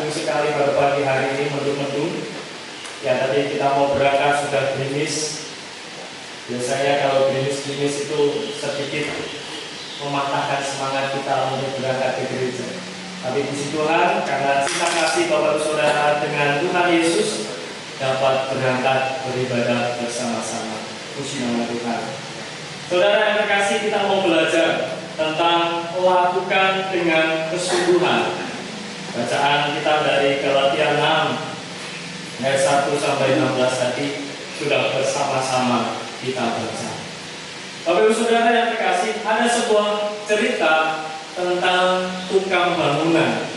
mendung sekali pada pagi hari ini, mendung-mendung. Ya, tadi kita mau berangkat sudah gerimis. Biasanya kalau gerimis-gerimis itu sedikit mematahkan semangat kita untuk berangkat ke gereja. Tapi puji Tuhan, karena cinta kasih Bapak Saudara dengan Tuhan Yesus dapat berangkat beribadah bersama-sama. Puji nama Tuhan. Saudara yang terkasih, kita mau belajar tentang lakukan dengan kesungguhan. Bacaan kita dari Galatia 6 ayat 1 sampai 16 tadi sudah bersama-sama kita baca. Bapak Ibu Saudara yang terkasih, ada sebuah cerita tentang tukang bangunan.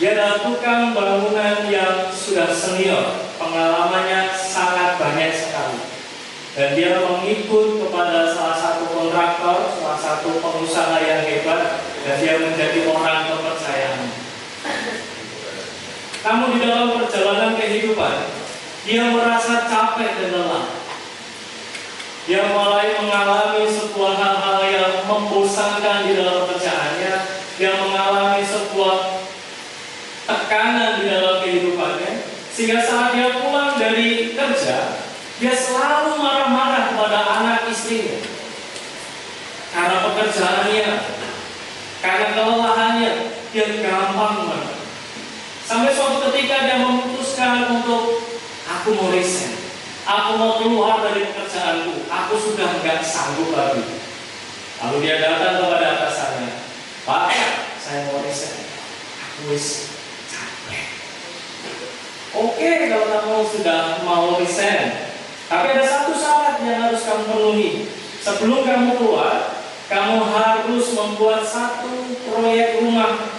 Dia adalah tukang bangunan yang sudah senior, pengalamannya sangat banyak sekali. Dan dia mengikut kepada salah satu kontraktor, salah satu pengusaha yang hebat, dan dia menjadi orang kepercayaan. Namun di dalam perjalanan kehidupan, dia merasa capek dan lelah. Dia mulai mengalami sebuah hal-hal yang membosankan di dalam pekerjaannya. Dia mengalami sebuah tekanan di dalam kehidupannya. Sehingga saat dia pulang dari kerja, dia selalu marah-marah kepada anak istrinya. Karena pekerjaannya, karena kelelahannya, dia gampang marah. Sampai suatu ketika dia memutuskan untuk, aku mau resign. Aku mau keluar dari pekerjaanku. Aku sudah nggak sanggup lagi. Lalu dia datang kepada atasannya. Pak, saya mau resign. Aku capek. Oke, kalau kamu sudah mau resign. Tapi ada satu syarat yang harus kamu penuhi. Sebelum kamu keluar, kamu harus membuat satu proyek rumah.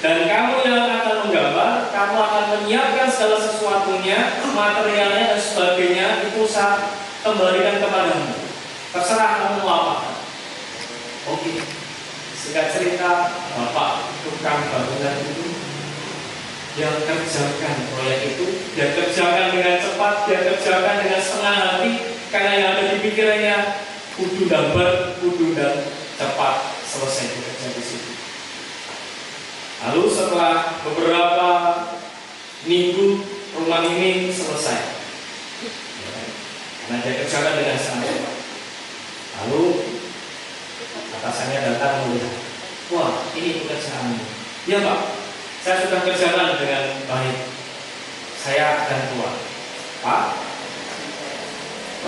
Dan kamu yang akan menggambar, kamu akan menyiapkan segala sesuatunya, materialnya dan sebagainya, itu saya kembalikan kepadamu. Terserah kamu mau apa. Oke. Singkat cerita, Bapak tukang bangunan itu, dia kerjakan proyek itu, dia kerjakan dengan cepat, dia kerjakan dengan setengah hati, karena yang ada di pikirannya, kudu dapat, kudu dan cepat selesai bekerja di situ. Lalu setelah beberapa minggu rumah ini selesai, karena dia kerjakan dengan sangat cepat. Lalu atasannya datang melihat, wah ini pekerjaannya. Ya Pak, saya sudah kerjakan dengan baik. Saya akan keluar. Pak,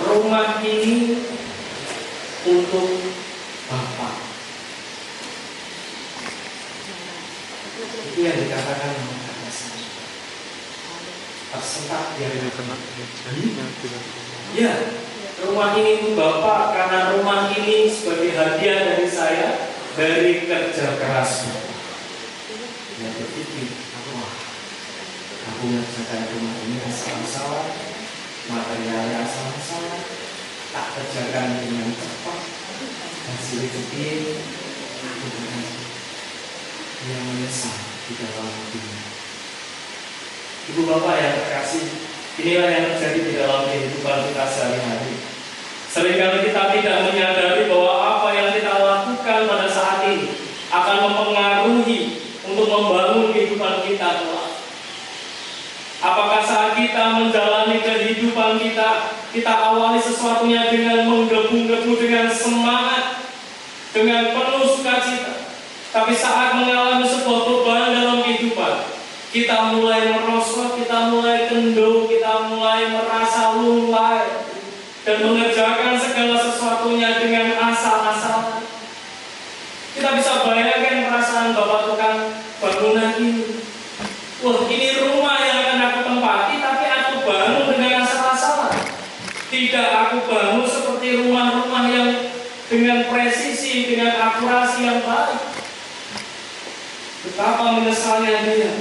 rumah ini untuk Bapak. Itu yang dikatakan oleh atasan. Tersentak dia dengan ya, rumah ini untuk Bapak karena rumah ini sebagai hadiah dari saya dari kerja keras Bapak. Dia berpikir, wah, aku mengerjakan rumah ini asal-asalan, materialnya asal-asalan, tak kerjakan dengan cepat, hasil kecil, aku bukan yang menyesal di dalam hatinya. Ibu bapak yang terkasih, inilah yang terjadi di dalam kehidupan kita sehari-hari. Seringkali kita tidak menyadari bahwa apa yang kita lakukan pada saat ini akan mempengaruhi untuk membangun kehidupan kita kelak. Apakah saat kita menjalani kehidupan kita awali sesuatunya dengan menggebu-gebu, dengan semangat, dengan penuh sukacita. Tapi saat mengalami sebuah perubahan dalam kehidupan, kita mulai merosot, kita mulai kendor, kita mulai merasa lulai dan mengerjakan segala sesuatunya dengan asal-asalan. Kita bisa bayangkan perasaan bapak tukang bangunan ini. Wah, ini rumah yang akan aku tempati, tapi aku bangun dengan asal-asalan. Tidak aku bangun seperti rumah-rumah yang dengan presisi, dengan akurasi yang baik. Betapa menyesalnya dia.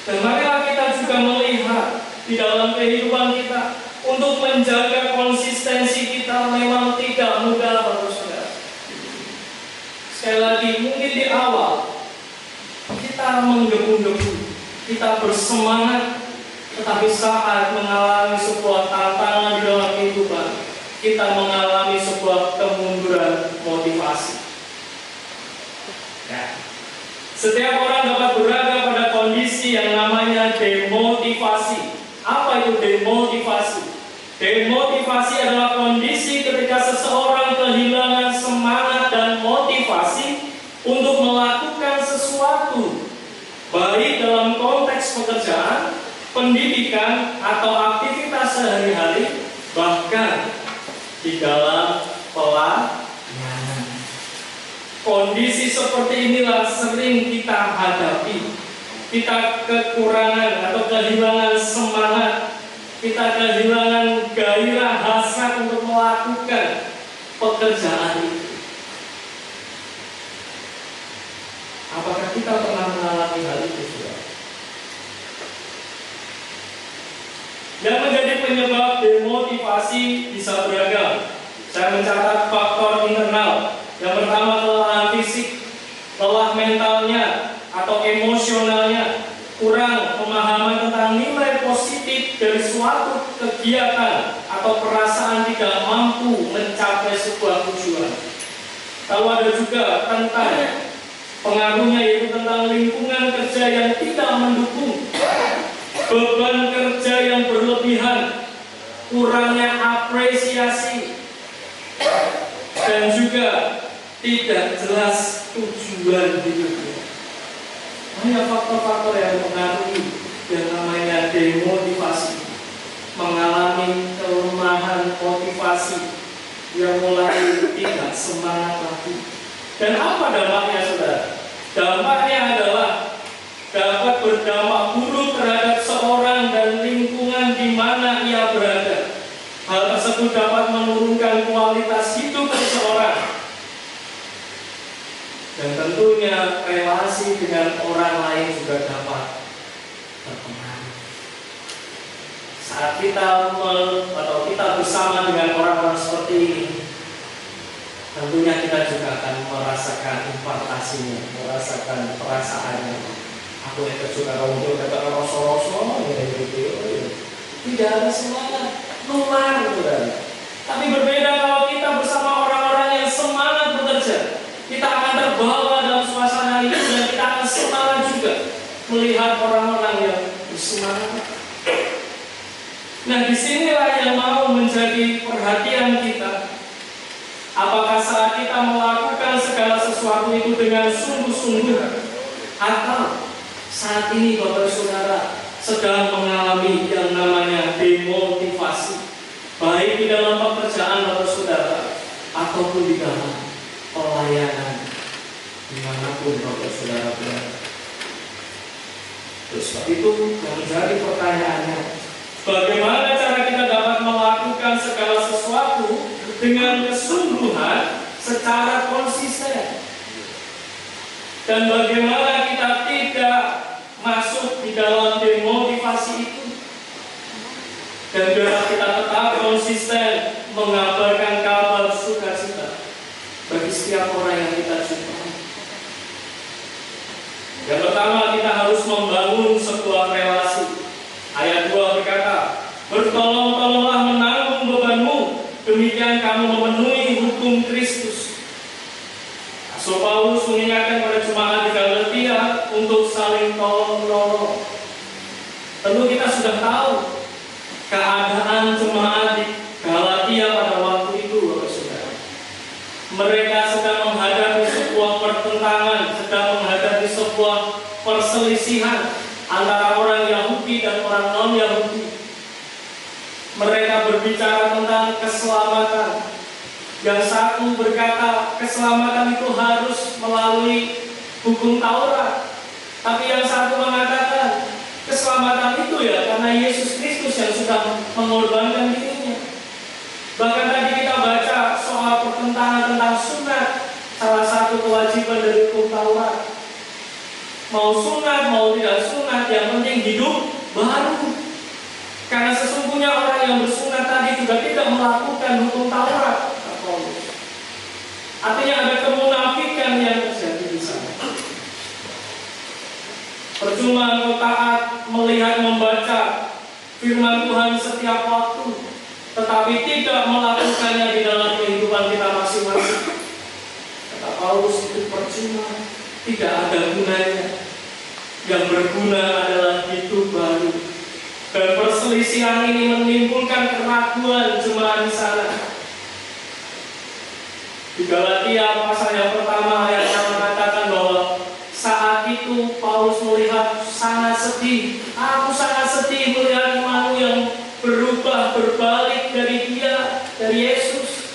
Dan marilah kita juga melihat di dalam kehidupan kita untuk menjaga konsistensi kita memang tidak mudah, Bapak Saudara. Sekali lagi, mungkin di awal kita menggebu-gebu, kita bersemangat, tetapi saat mengalami sebuah tantangan di dalam kehidupan, kita mengalami sebuah kemunduran motivasi. Ya. Setiap orang dapat berada pada kondisi yang namanya demotivasi. Apa itu demotivasi? Demotivasi adalah kondisi ketika seseorang kehilangan semangat dan motivasi untuk melakukan sesuatu, baik dalam konteks pekerjaan, pendidikan, atau aktivitas sehari-hari, bahkan di dalam pelayanan. Kondisi seperti inilah sering kita hadapi. Kita kekurangan atau kehilangan semangat, kita kehilangan gairah hasrat untuk melakukan pekerjaan itu. Apakah kita pernah mengalami hal itu, saudara? Yang menjadi penyebab demotivasi bisa beragam. Saya mencatat faktor internal. Yang pertama, kelelahan fisik, lelah mentalnya atau emosionalnya, kurang pemahaman tentang nilai positif dari suatu kegiatan atau perasaan tidak mampu mencapai sebuah tujuan. Lalu ada juga tentang pengaruhnya, yaitu tentang lingkungan kerja yang tidak mendukung, beban kerja yang berlebihan, kurangnya apresiasi, dan juga tidak jelas tujuan hidupnya. Hanya faktor-faktor yang mempengaruhi yang namanya demotivasi, mengalami kelemahan motivasi, yang mulai tidak semangat lagi. Dan apa dampaknya, saudara? Dampaknya adalah dapat berdampak buruk terhadap seorang dan lingkungan di mana ia berada. Hal tersebut dapat menurunkan kualitas hidup seseorang, dan tentunya relasi dengan orang lain juga dapat berpengaruh. Saat kita bersama dengan orang-orang seperti ini, tentunya kita juga akan merasakan impartasinya, merasakan perasaannya. Aku yang suka ngomong kata rosol-rosol, tidak ada semangat, nular, saudara. Tapi berbeda kalau kita bersama orang-orang yang semangat bekerja. Kita akan terbawa dalam suasana itu dan kita akan semangat juga melihat orang-orang yang bersemangat. Nah, disinilah yang mau menjadi perhatian kita. Apakah saat kita melakukan segala sesuatu itu dengan sungguh-sungguh, atau saat ini Bapak Saudara sedang mengalami yang namanya demotivasi, baik di dalam pekerjaan Bapak Saudara ataupun di dalam pelayanan dimanapun Bapak Saudara berada. Terus itu yang menjadi pertanyaannya, bagaimana cara kita dapat melakukan segala sesuatu dengan kesungguhan secara konsisten, dan bagaimana kita tidak masuk di dalam demotivasi itu, dan biar kita tetap konsisten mengabarkan kabar sukacita bagi setiap orang yang kita jumpai. Yang pertama, kita harus membangun sebuah relasi. Ayat 2 berkata, bertolong-tolonglah menanggung bebanmu, demikian kamu memenuhi hukum Kristus. Rasul Paulus mengingatkan pada jemaat di Galatia untuk saling tolong-menolong. Tentu kita sudah tahu keadaan jemaat di Galatia pada waktu itu, Bapak Saudara. Mereka sedang menghadapi sebuah pertentangan, sedang menghadapi sebuah perselisihan antara orang Yahudi dan orang non-Yahudi. Mereka berbicara tentang keselamatan. Yang satu berkata keselamatan itu harus melalui hukum Taurat, tapi yang satu mengatakan keselamatan itu ya karena Yesus Kristus yang sudah mengorbankan dirinya. Bahkan tadi kita baca soal pertentangan tentang sunat, salah satu kewajiban dari hukum Taurat. Mau sunat, mau tidak sunat, yang penting hidup baru. Karena sesungguhnya orang yang bersunat tadi juga tidak melakukan hukum Taurat. Artinya ada kemunafikan yang terjadi di sana. Percuma engkau taat melihat membaca firman Tuhan setiap waktu, tetapi tidak melakukannya di dalam kehidupan kita masing-masing. Kata Paulus, itu percuma. tidak ada gunanya. Yang berguna adalah hidup baru. Dan perselisihan ini menimbulkan keraguan jemaat di sana. Di Galatia pasal yang pertama ayat yang mengatakan bahwa saat itu Paulus melihat sangat sedih. Aku sangat sedih melihat imanmu yang berubah, berbalik dari dia, dari Yesus,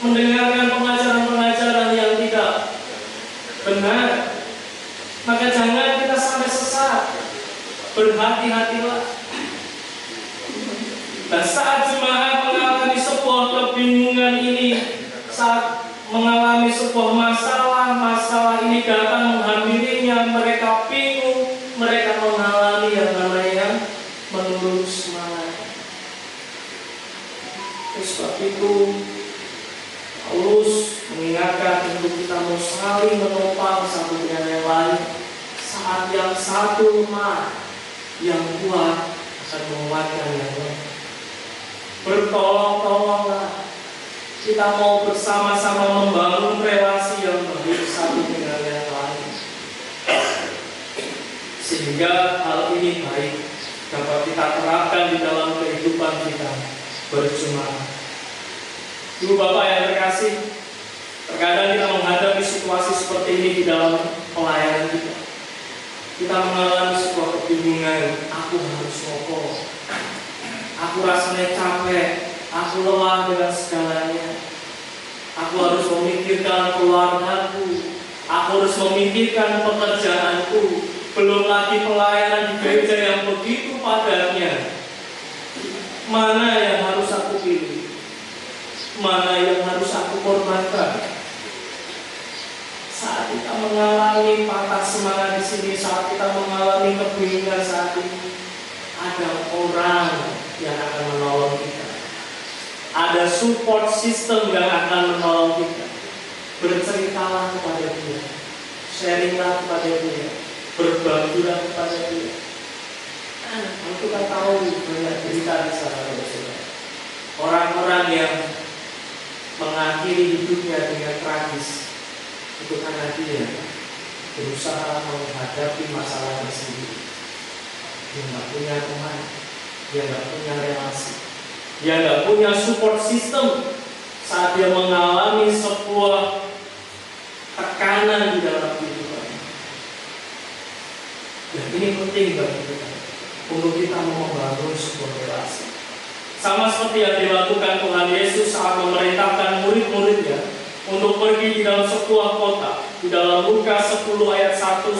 mendengarkan pengajaran-pengajaran yang tidak benar. Maka jangan kita sampai sesat. Berhati-hatilah. Dan saat jemaat mengalami sebuah kebingungan ini, saat mengalami sebuah masalah ini datang menghampirinya, mereka bingung, mereka mengalami yang namanya menurut semangat. Sebab itu Paulus mengingatkan untuk kita mau saling menopang satu dengan yang lain. Saat yang satu lemah, yang kuat akan menguatkan yang lain. Bertolong-tolonglah. Kita mau bersama-sama membangun relasi yang baik satu dengan yang lain, sehingga hal ini baik dapat kita terapkan di dalam kehidupan kita berjemaat. Ibu Bapak yang terkasih, terkadang kita menghadapi situasi seperti ini di dalam pelayanan kita. Kita mengalami sebuah kebingungan. Aku harus ngopo? Aku rasanya capek, aku lelah dengan segalanya. Aku harus memikirkan keluargaku, aku harus memikirkan pekerjaanku, belum lagi pelayanan di gereja yang begitu padatnya. Mana yang harus aku pilih? Mana yang harus aku korbankan? Saat kita mengalami patah semangat di sini, saat kita mengalami kebingungan saat ini, ada orang yang akan menolong kita. Ada support system yang akan menolong kita. Berceritalah kepada dia, sharinglah kepada dia, berbagilah kepada dia. Kalau kita tahu banyak cerita di sana, orang-orang yang mengakhiri hidupnya dengan tragis itu karena dia berusaha menghadapi masalah sendiri. Dia nggak punya teman, dia nggak punya relasi, dia nggak punya support system saat dia mengalami sebuah tekanan di dalam kehidupannya. Dan ini penting bagi kita untuk kita membangun sebuah relasi. Sama seperti yang dilakukan Tuhan Yesus saat memerintahkan murid-muridnya untuk pergi di dalam sebuah kota. Di dalam Lukas 10 ayat 1-2,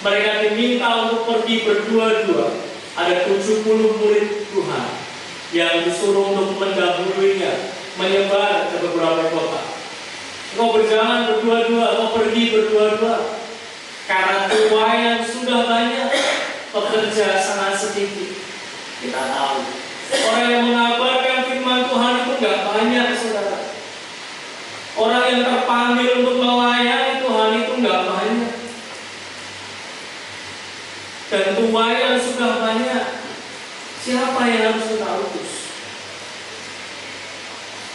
mereka diminta untuk pergi berdua-dua. Ada 70 murid Tuhan yang disuruh untuk mendahuluinya, menyebar ke beberapa kota. Engkau berjalan berdua-dua, engkau pergi berdua-dua. Karena tuaian sudah banyak, pekerja sangat sedikit. Kita tahu orang yang mengabarkan firman Tuhan itu gak banyak, saudara. Orang yang terpanggil untuk melayani Tuhan itu gak banyak. Dan tuaian sudah banyak. Siapa yang harus kita utus?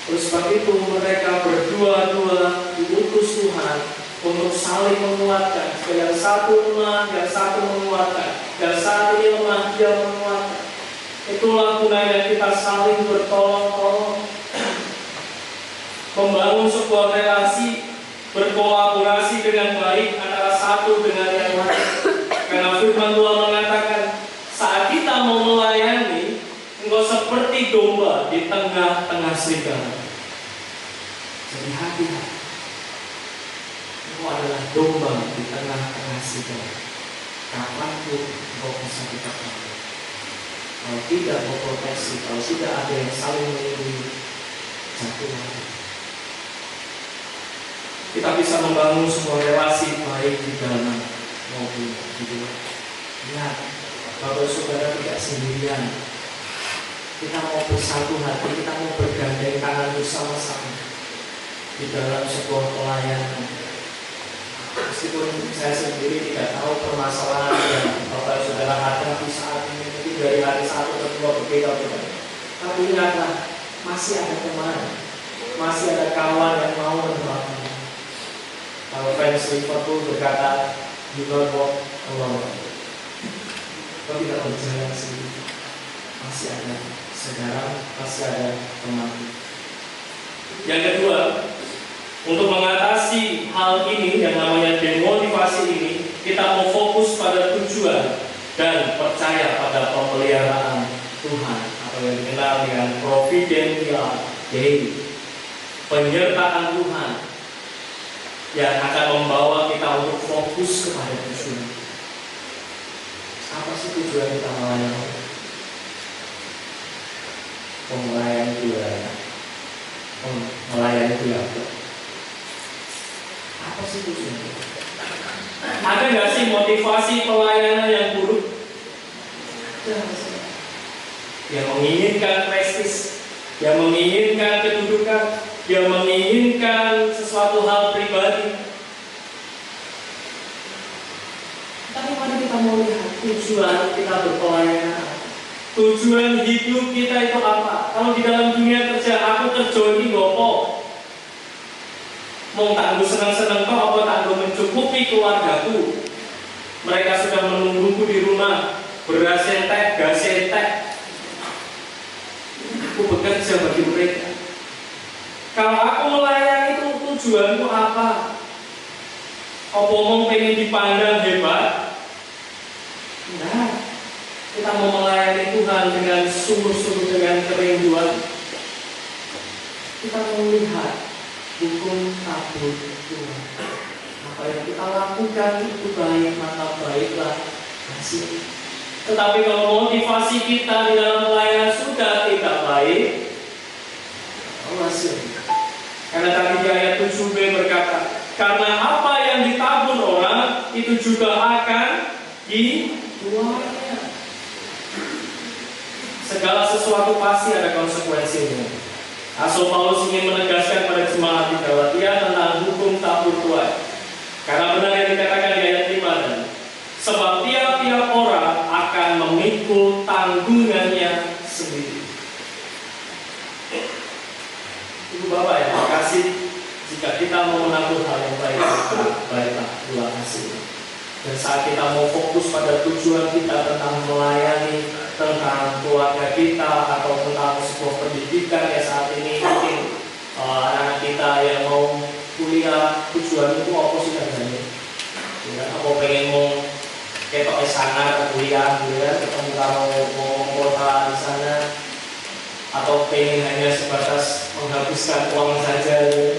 Oleh sebab itu mereka berdua-dua diutus Tuhan untuk saling menguatkan. Yang satu lemah, yang satu menguatkan. Yang satu lemah, dia menguatkan. Itulah gunanya kita saling bertolong-tolong, membangun sebuah relasi, berkolaborasi dengan baik antara satu dengan yang lain. Karena firman Tuhan mengatakan, saat kita mau melayani, engkau seperti domba di tengah-tengah serigala. Jadi hati-hati. Engkau adalah domba di tengah-tengah serigala. Kapanpun engkau bisa ditekan. Kalau tidak memproteksi, kalau tidak ada yang saling melindungi, jatuh lagi. Kita bisa membangun sebuah relasi baik di dalam maupun di luar. Ingat, Bapak Saudara tidak sendirian. Kita mau bersatu hati, kita mau bergandeng tangan bersama-sama di dalam sebuah pelayanan. Meskipun saya sendiri tidak tahu permasalahan yang Bapak Saudara hadapi saat ini, mungkin dari hari satu ke dua berbeda-beda. Tapi ingatlah, masih ada teman, masih ada kawan yang mau menemani. Kalau fans Liverpool berkata, "You don't walk alone." Kau tidak berjalan sendiri. Masih ada sekarang, masih ada kematian. Yang kedua, untuk mengatasi hal ini yang namanya demotivasi ini, kita mau fokus pada tujuan dan percaya pada pemeliharaan Tuhan atau yang dikenal dengan providential day, penyertaan Tuhan yang akan membawa kita untuk fokus kepada tujuan. Apa sih tujuan kita melayani? Melayani Tuhan. Melayani Tuhan. Apa sih tujuan? Ada nggak sih motivasi pelayanan yang buruk? Yang menginginkan prestis, yang menginginkan kedudukan, yang menginginkan sesuatu hal pribadi. Tapi mari kita mau lihat tujuan kita berpelayanan. Tujuan hidup kita itu apa? Kalau di dalam dunia kerja, aku kerja ini gopo. Mau tangguh senang-senang kok, apa tangguh mencukupi keluargaku. Mereka sudah menungguku di rumah, beras entek, gas entek. Aku bekerja bagi mereka. Kalau aku melayani itu tujuanku apa? Apa mau pengen dipandang hebat? Nah, kita mau melayani Tuhan dengan sungguh-sungguh, dengan kerinduan. Kita mau melihat hukum tabur Tuhan. Apa yang kita lakukan itu baik, maka baiklah hasil. Tetapi kalau motivasi kita di dalam pelayanan sudah tidak baik, hasil. Karena tadi di ayat 7b berkata, karena apa yang ditabur orang itu juga akan dituainya. Segala sesuatu pasti ada konsekuensinya. Rasul Paulus ingin menegaskan pada jemaat di Galatia tentang hukum tabur tuai. Karena benar yang dikatakan di ayat 5 dan sebab tiap-tiap orang akan memikul tanggungannya sendiri. Ibu Bapak ya, makasih jika kita mau menabur hal yang baik, baiklah buat hasilnya. Dan saat kita mau fokus pada tujuan kita tentang melayani, tentang keluarga kita atau tentang sebuah pendidikan ya saat ini mungkin anak kita yang mau kuliah, tujuan itu apa sih katanya? Ya, apa pengen mau kayak pakai sangar kuliah, ya, ketemu kalau mau kota di sana, atau pengen hanya sebatas menghabiskan uang saja. Ya.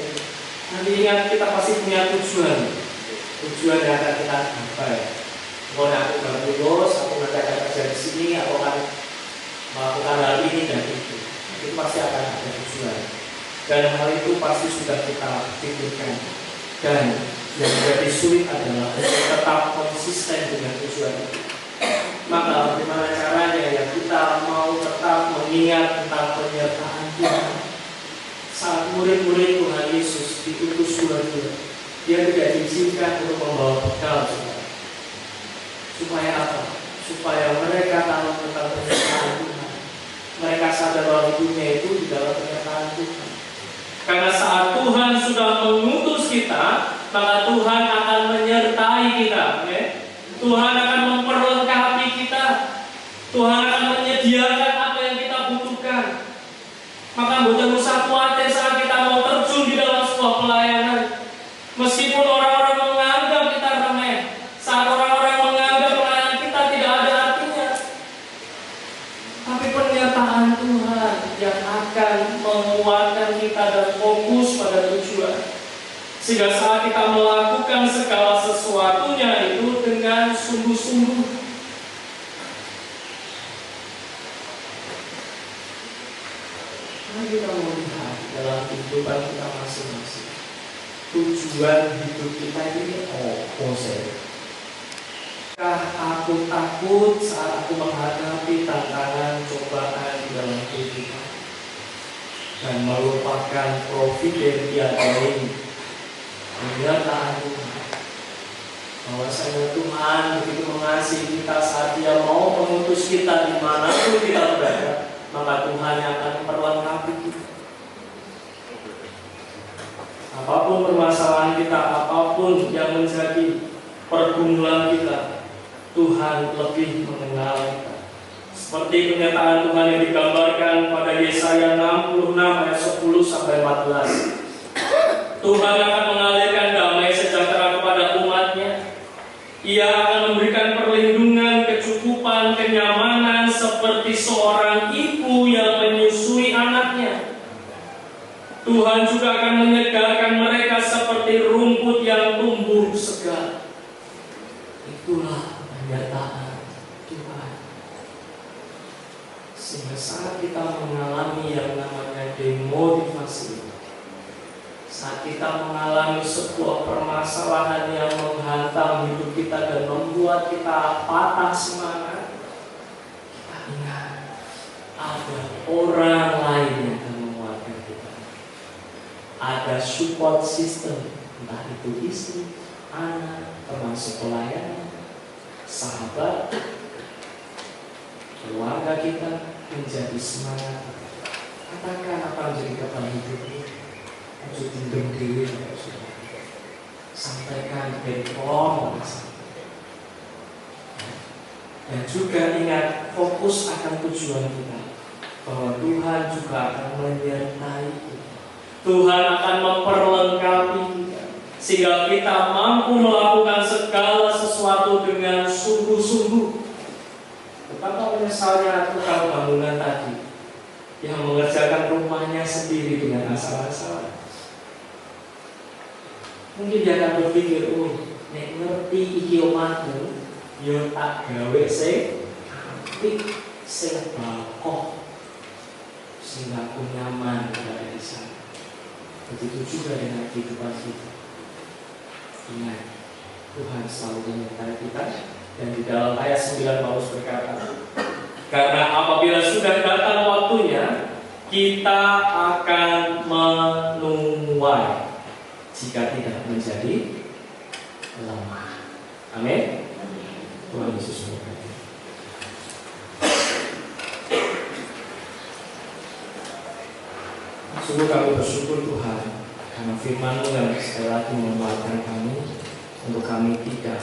Nanti ingat kita pasti punya tujuan yang akan kita capai. Mau aku baru lulus, aku nanti akan kerja di sini, aku akan melakukan hal ini dan itu pasti akan ada tujuan. Dan hal itu pasti sudah kita pikirkan. Dan yang menjadi sulit adalah tetap konsisten dengan tujuan itu. Maka bagaimana caranya ya kita mau tetap mengingat tentang penyertaan Tuhan. Saat murid-murid Tuhan Yesus diutus dua-dua, dia tidak diizinkan untuk membawa bekal, supaya apa? Supaya mereka tahu tentang penyertaan Tuhan. Mereka sadar bahwa hidupnya itu di dalam penyertaan Tuhan. Karena saat Tuhan sudah mengutus kita, maka Tuhan akan menyertai kita. Okay? Tuhan akan memperlengkapi kita. Tuhan akan menyediakan apa yang kita butuhkan. Maka bukan usah khawatir saat kita mau terjun di dalam sebuah pelayanan. Meskipun orang-orang menganggap kita remeh, saat orang-orang menganggap pelayanan kita tidak ada artinya, tapi penyertaan Tuhan yang akan menguatkan kita dan fokus pada tujuan. Sehingga saat kita melakukan segala sesuatunya itu dengan sungguh-sungguh. Mari kita melihat dalam kehidupan kita masing-masing. Tujuan hidup kita ini apa sih? Aku takut saat aku menghadapi tantangan cobaan di dalam kehidupan dan melupakan providentia dari penyertaan Tuhan. Bahwasanya Tuhan begitu mengasihi kita saat Dia mau mengutus kita dimanapun kita berada, maka Tuhan yang akan memperlengkapi kita. Apapun permasalahan kita, apapun yang menjadi pergumulan kita, Tuhan lebih mengenal kita. Seperti kenyataan Tuhan yang digambarkan pada Yesaya 66 ayat 10 sampai 14. Tuhan akan mengalirkan damai sejahtera kepada umatnya. Ia akan memberikan perlindungan, kecukupan, kenyamanan seperti seorang ibu yang menyusui anaknya. Tuhan juga akan menyegarkan mereka seperti rumput yang tumbuh segar. Itulah pernyataan Tuhan. Sehingga saat kita mengalami yang namanya demotivasi, saat kita mengalami sebuah permasalahan yang menghantam hidup kita dan membuat kita patah semangat, kita ingat ada orang lain yang akan menguatkan kita. Ada support system, entah itu istri, anak, termasuk pelayan, sahabat, keluarga kita menjadi semangat. Katakan apa yang menjadi kata hidupmu. Ojo dendam dhewe, sampaikan bepom. Dan juga ingat, fokus akan tujuan kita, bahwa Tuhan juga akan menyertai kita. Tuhan akan memperlengkapi kita, sehingga kita mampu melakukan segala sesuatu dengan sungguh-sungguh. Betapa menyesalnya tukang bangunan tadi yang mengerjakan rumahnya sendiri dengan asal-asalan. Mungkin dia akan berpikir, nek ngerti iki omahku, yo tak gawe sing apik, sing bakoh, sing aku nyaman berada di sana. Begitu juga dengan kehidupan kita. Ingat, Tuhan selalu menyertai kita. Dan di dalam ayat 9 Paulus berkata, karena apabila sudah datang waktunya, kita akan menuai jika tidak menjadi lemah. Amin. Tuhan Yesus memberkati. Sungguh kami bersyukur Tuhan karena firman-Mu yang sekali lagi menguatkan kami untuk kami tidak